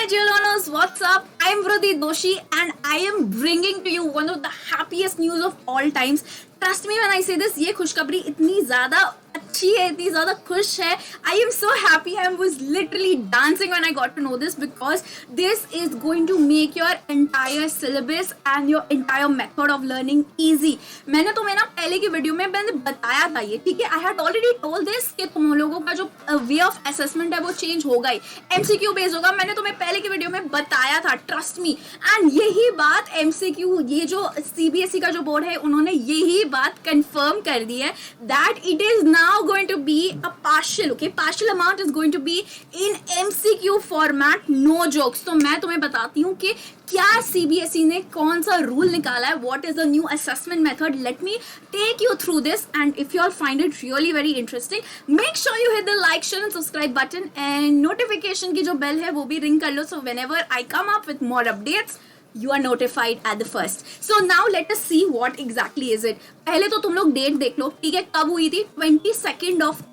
Hi Jalonos, what's up? I'm Vriti Doshi and I am bringing to you one of the happiest news of all times. Trust me when I say this, ये खुशखबरी इतनी ज़्यादा अच्छी है, इतनी ज़्यादा खुश है. I am so happy. I was literally dancing when I got to know this because this is going to make your entire syllabus and your entire method of learning easy. मैंने तुम्हें ना पहले की वीडियो में मैंने बताया था ये, ठीक है. I had already told this कि तुम लोगों का जो वे ऑफ असेसमेंट है वो चेंज होगा ही, एमसीक्यू बेस्ड होगा. मैंने तुम्हें पहले की वीडियो में बताया था, ट्रस्ट मी. एंड यही बात एमसीक्यू, ये जो सीबीएसई का जो बोर्ड है, उन्होंने यही बात कंफर्म कर दी है that it is now going to be a partial, okay, partial amount is going to be in MCQ format, no jokes. तो मैं तुम्हें बताती हूँ कि क्या सीबीएसई ने कौन सा रूल निकाला है, what is the new assessment method. Let me take you through this and if you all find it really very interesting, make sure you hit the like, share and subscribe button and notification की जो bell है वो भी ring कर लो, so whenever I come up with more updates you are notified at the first. So now let us see what exactly is it. पहले तो तुम लोग डेट देख लो, ठीक है. कब हुई थी? 22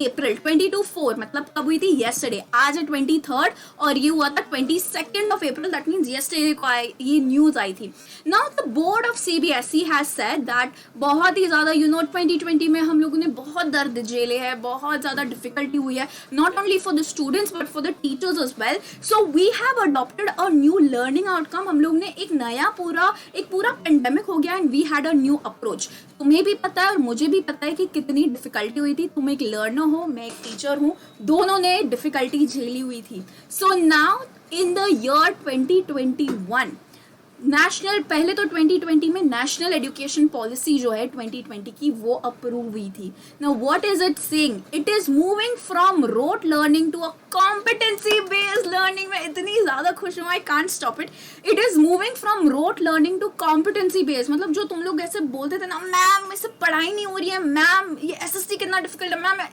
अप्रैल 22/4, मतलब कब हुई थी? yesterday. आज है 23rd और ये हुआ था 22 अप्रैल. दैट मीन्स yesterday को ये न्यूज आई थी. Now the board of CBSE has said that बहुत ही ज्यादा 2020 में हम लोगों ने बहुत दर्द झेले हैं, बहुत ज्यादा डिफिकल्टी हुई है, not only for the students but for the teachers as well. So we have adopted a new learning outcome. हम लोग ने एक पूरा पेंडेमिक हो गया and we had a new approach. तुम्हें भी पता है और मुझे भी पता है कि कितनी डिफिकल्टी हुई थी. तुम एक लर्नर हो, मैं एक टीचर हूँ, दोनों ने डिफिकल्टी झेली हुई थी. So now in the year 2021 national, पहले तो 2020 में नेशनल एजुकेशन पॉलिसी जो है 2020 की वो अप्रूव हुई थी. Now what is it saying? It is moving from rote learning to a competency based learning. मैं इतनी ज्यादा खुश हूँ, I can't stop it. It is moving from rote learning to competency based. मतलब जो तुम लोग ऐसे बोलते थे ना, मैम मुझसे पढ़ाई नहीं हो रही है, मैम ये एसएसटी कितना डिफिकल्ट है, मैम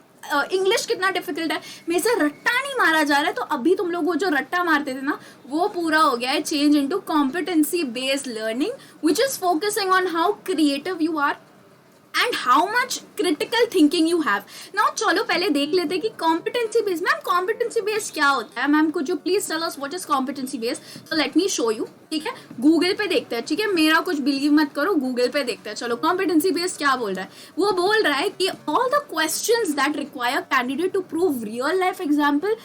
इंग्लिश कितना डिफिकल्ट है, मेरे से रट्टा नहीं मारा जा रहा है. तो अभी तुम लोग वो जो रट्टा मारते थे ना, वो पूरा हो गया है change into competency based learning, which is focusing on how creative you are and how much critical thinking you have. Now चलो पहले देख लेते हैं कि competency based, ma'am competency based क्या होता है. Ma'am could you please tell us what is competency based? So let me show you, ठीक है. गूगल पे देखते हैं, ठीक है, मेरा कुछ बिलीव मत करो, गूगल पे देखते हैं. चलो competency based क्या बोल रहा है. वो बोल रहा है कि all the questions that require candidate to prove real life example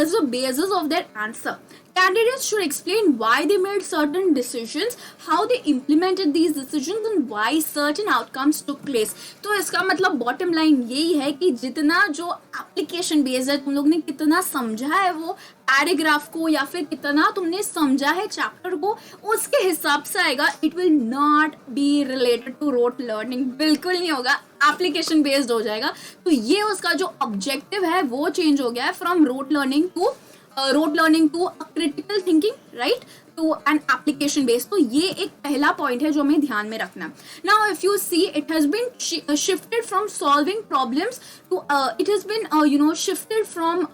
as a basis of their answer. Candidates should explain why they made certain decisions, how they implemented these decisions and why certain outcomes took place. तो इसका मतलब bottom line यही है कि जितना जो application based है, तुम लोग ने कितना समझा है वो पैराग्राफ को या फिर कितना तुमने समझा है चैप्टर को, उसके हिसाब से आएगा. It will not be related to rote learning, बिल्कुल नहीं होगा, एप्लीकेशन बेस्ड हो जाएगा. तो ये उसका जो ऑब्जेक्टिव है वो चेंज हो गया है from rote learning to critical thinking, right, to an application based. तो ये एक पहला पॉइंट है जो हमें ध्यान में रखना. Now if you see, it has been shifted from solving problems to it has been shifted from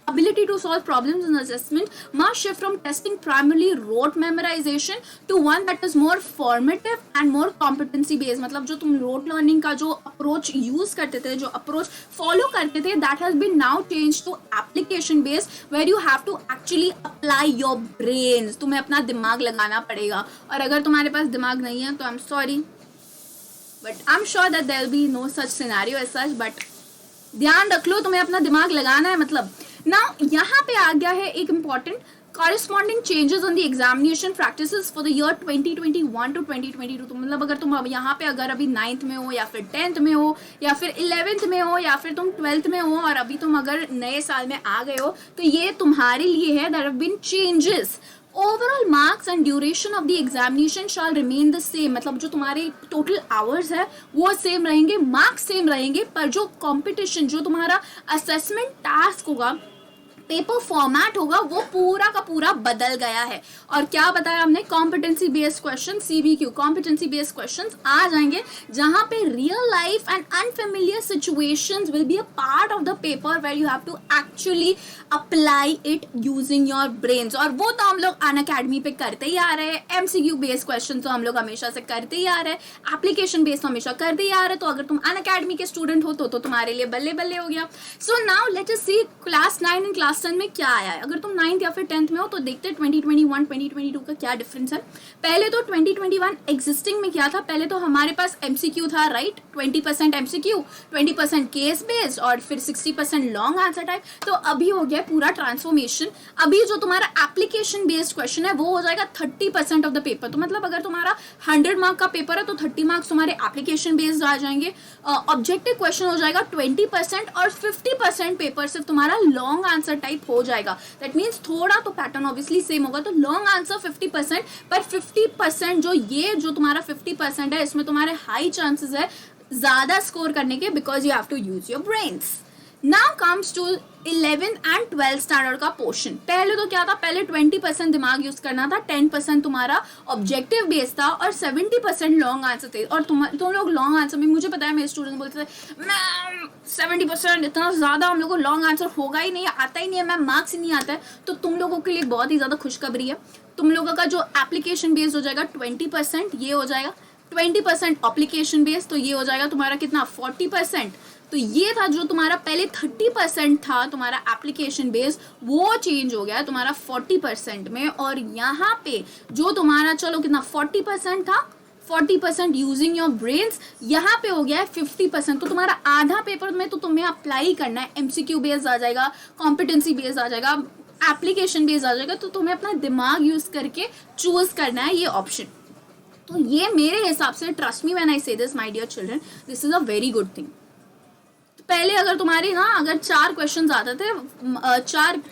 ability to solve problems in assessment must shift from testing primarily rote memorization to one that is more formative and more competency based. मतलब जो तुम rote learning का जो approach use करते थे, जो approach follow करते थे, that has been now changed to application based where you have to actually apply your brains. तुम्हें अपना दिमाग लगाना पड़ेगा और अगर तुम्हारे पास दिमाग नहीं है तो I'm sorry but I'm sure that there will be no such scenario as such, but ध्यान रख लो तुम्हें अपना दिमाग लगाना है. मतलब ना यहाँ पे आ गया है एक important corresponding changes on the examination practices for the year 2021 to 2022. तो मतलब अगर तुम अब यहाँ पे अगर अभी 9th में हो या फिर 10th में हो या फिर 11th में हो या फिर तुम 12th में हो और अभी तुम अगर नए साल में आ गए हो, तो ये तुम्हारे लिए है. there have been changes. Overall marks and duration of the examination shall remain the same. मतलब जो तुम्हारे total hours है वो सेम रहेंगे, मार्क्स सेम रहेंगे, पर जो competition, जो तुम्हारा assessment task होगा, पेपर फॉर्मेट होगा, वो पूरा का पूरा बदल गया है. और क्या बताया हमने? Competency based question, CBQ competency based questions आ जाएंगे जहां पे real life and unfamiliar situations will be a part of the paper where you have to actually apply it using your brains. और वो तो हम लोग अनअकैडमी पे करते ही आ रहे हैं. एमसीक्यू बेस्ड क्वेश्चन तो हम लोग हमेशा से करते ही आ रहे हैं, एप्लीकेशन बेस्ड तो हमेशा करते ही आ रहे हैं. तो अगर तुम अनअकैडमी के स्टूडेंट हो तो तुम्हारे लिए बल्ले बल्ले हो गया. So now let us see class 9 and class class 10 में क्या आया है। अगर तुम 9th या फिर 10th में हो तो देखते हैं 2021 2022 का क्या डिफरेंस है। पहले तो 2021 एग्जिस्टिंग में क्या था, पहले तो हमारे पास MCQ था, राइट, 20% MCQ, 20% केस बेस्ड और फिर 60% लॉन्ग आंसर टाइप। तो अभी हो गया पूरा ट्रांसफॉर्मेशन। अभी जो तुम्हारा एप्लीकेशन बेस्ड क्वेश्चन है वो हो जाएगा 30% ऑफ द पेपर। तो मतलब अगर तुम्हारा 100 मार्क का पेपर है तो 30 मार्क्स तुम्हारे एप्लीकेशन बेस्ड आ जाएंगे। ऑब्जेक्टिव क्वेश्चन हो जाएगा 20% और 50% पेपर सिर्फ तुम्हारा लॉन्ग आंसर टाइप हो जाएगा। दैट मीन्स थोड़ा तो पैटर्न ऑब्वियसली सेम होगा। तो लॉन्ग आंसर 50%, पर 50% जो तुम्हारा 50% है इसमें तुम्हारे हाई चांसेस है ज्यादा स्कोर करने के, because you have to use your brains. Now comes to 11th and 12th standard का पोर्शन। पहले तो क्या था, पहले 20% दिमाग यूज करना था, 10% तुम्हारा ऑब्जेक्टिव बेस था और 70% लॉन्ग आंसर थे। और तुम लोग लॉन्ग आंसर में, मुझे पता है मेरे स्टूडेंट बोलते थे मैम 70% इतना ज़्यादा हम लोग को लॉन्ग आंसर होगा ही नहीं, आता ही नहीं है मैम, मार्क्स ही नहीं आता है। तो तुम लोगों के लिए बहुत ही ज़्यादा खुशखबरी है, तुम लोगों का जो एप्लीकेशन बेस्ड हो जाएगा 20%, ये हो जाएगा 20% एप्लीकेशन बेस्ड, तो ये हो जाएगा तुम्हारा कितना 40%। तो ये था जो तुम्हारा पहले 30% था तुम्हारा एप्लीकेशन बेस, वो चेंज हो गया तुम्हारा 40% में। और यहाँ पे जो तुम्हारा चलो कितना 40% था, 40% यूजिंग योर ब्रेन्स, यहाँ पे हो गया है 50%। तो तुम्हारा आधा पेपर में तो तुम्हें अप्लाई करना है, MCQ बेस्ड आ जाएगा, कॉम्पिटेंसी बेस्ड आ जाएगा, एप्लीकेशन बेस्ड आ जाएगा। तो तुम्हें अपना दिमाग यूज करके चूज करना है ये ऑप्शन। तो ये मेरे हिसाब से, trust me when I say this my dear children, this is a very good thing. पहले अगर तुम्हारे ना अगर 4 क्वेश्चंस आते थे,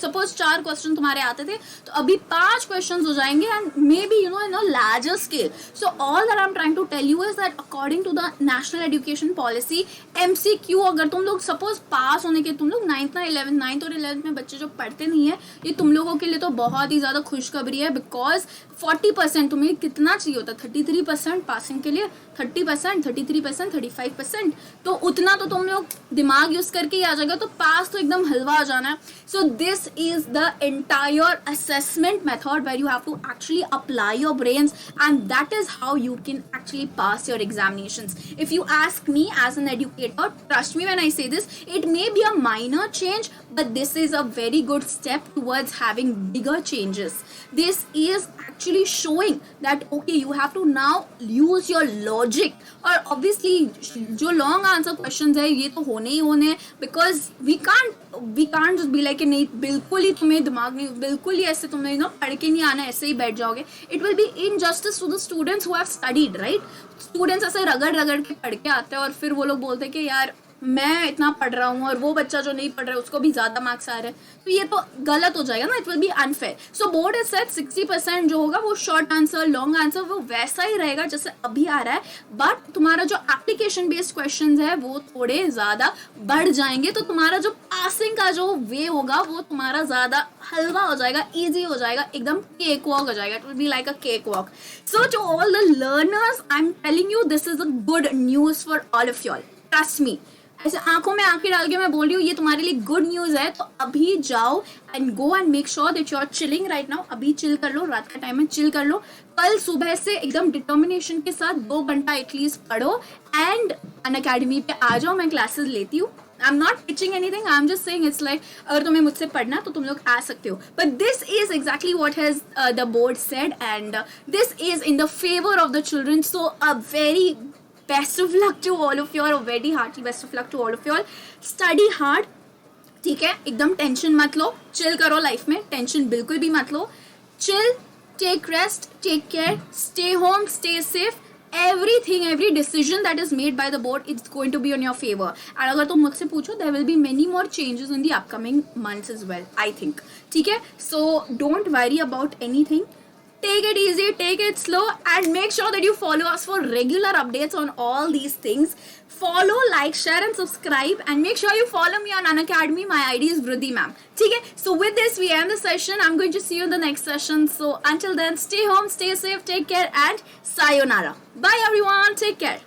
सपोज 4 क्वेश्चन तुम्हारे आते थे, तो अभी 5 क्वेश्चंस हो जाएंगे and may be in a larger scale. So all that I am trying to tell you is that according to the national education policy, MCQ अगर तुम लोग सपोज पास होने के, तुम लोग 9th और 11th में बच्चे जो पढ़ते नहीं है, ये तुम लोगों के लिए तो बहुत ही ज़्यादा खुशखबरी है, बिकॉज 40% तुम्हें कितना चाहिए होता है, 33% पासिंग के लिए, 30%, 33%, 35%, तो उतना तो तुम लोग दिमाग यूज करके ही आ जाएगा, तो पास तो एकदम हलवा आ जाना है। So this is the entire assessment method where you have to actually apply your brains and that is how you can actually pass your examinations. If you ask me as an educator, trust me when I say this, it may be a minor change but this is a very good step towards having bigger changes. This is actually showing that okay, you have to now use your logic, और obviously जो long answer questions है ये तो होने ही होने, because we can't just be like नहीं बिल्कुल ही तुम्हें दिमाग नहीं, बिल्कुल ही ऐसे तुम्हें ना पढ़ के नहीं आना, ऐसे ही बैठ जाओगे। It will be injustice to the students who have studied, right? Students ऐसे रगड़ के पढ़ के आते हैं और फिर वो लोग बोलते हैं कि यार मैं इतना पढ़ रहा हूँ और वो बच्चा जो नहीं पढ़ रहा है उसको भी ज़्यादा मार्क्स आ रहे हैं, तो ये तो गलत हो जाएगा ना, it will B unfair. So board is set 60% जो होगा वो शॉर्ट आंसर, लॉन्ग आंसर वो वैसा ही रहेगा जैसे अभी आ रहा है, बट तुम्हारा जो एप्लीकेशन बेस्ड क्वेश्चंस है वो थोड़े ज़्यादा बढ़ जाएंगे। तो तुम्हारा जो पासिंग का जो वे होगा वो तुम्हारा ज़्यादा हलवा हो जाएगा, ईजी हो जाएगा, एकदम केक वॉक हो जाएगा, it will be like a cake walk. So to all the learners I am telling you this is a good news for all of you all, trust me. ऐसे आंखों में आंखें डाल के मैं बोल रही हूँ ये तुम्हारे लिए गुड न्यूज़ है। तो अभी जाओ and go and make sure that you are chilling right now. अभी चिल कर लो, रात का टाइम है, चिल कर लो। कल सुबह से एकदम डिटर्मिनेशन के साथ 2 घंटा एटलीस्ट पढ़ो एंड अनअकैडमी पे आ जाओ, मैं क्लासेस लेती हूँ। I am not teaching anything, I am just saying it's like अगर तुम्हें मुझसे पढ़ना तो तुम लोग आ सकते हो, but this is exactly what has the board said and this is in the favour of the children. So a very best of luck to all of you, or a very hearty best of luck to all of you all. Study hard, ठीक है, एकदम tension मत लो, chill करो life में, tension बिल्कुल भी मत लो, chill, take rest, take care, stay home, stay safe, everything, every decision that is made by the board, it's going to be on your favor. and अगर तुम मुझसे पूछो there will be many more changes in the upcoming months as well, I think, ठीक है। so don't worry about anything, take it easy, take it slow, and make sure that you follow us for regular updates on all these things. Follow, like, share and subscribe, and make sure you follow me on Unacademy. My ID is Vriddhi ma'am. Okay, so with this we end the session. I'm going to see you in the next session. So until then, stay home, stay safe, take care, and sayonara. Bye everyone, take care.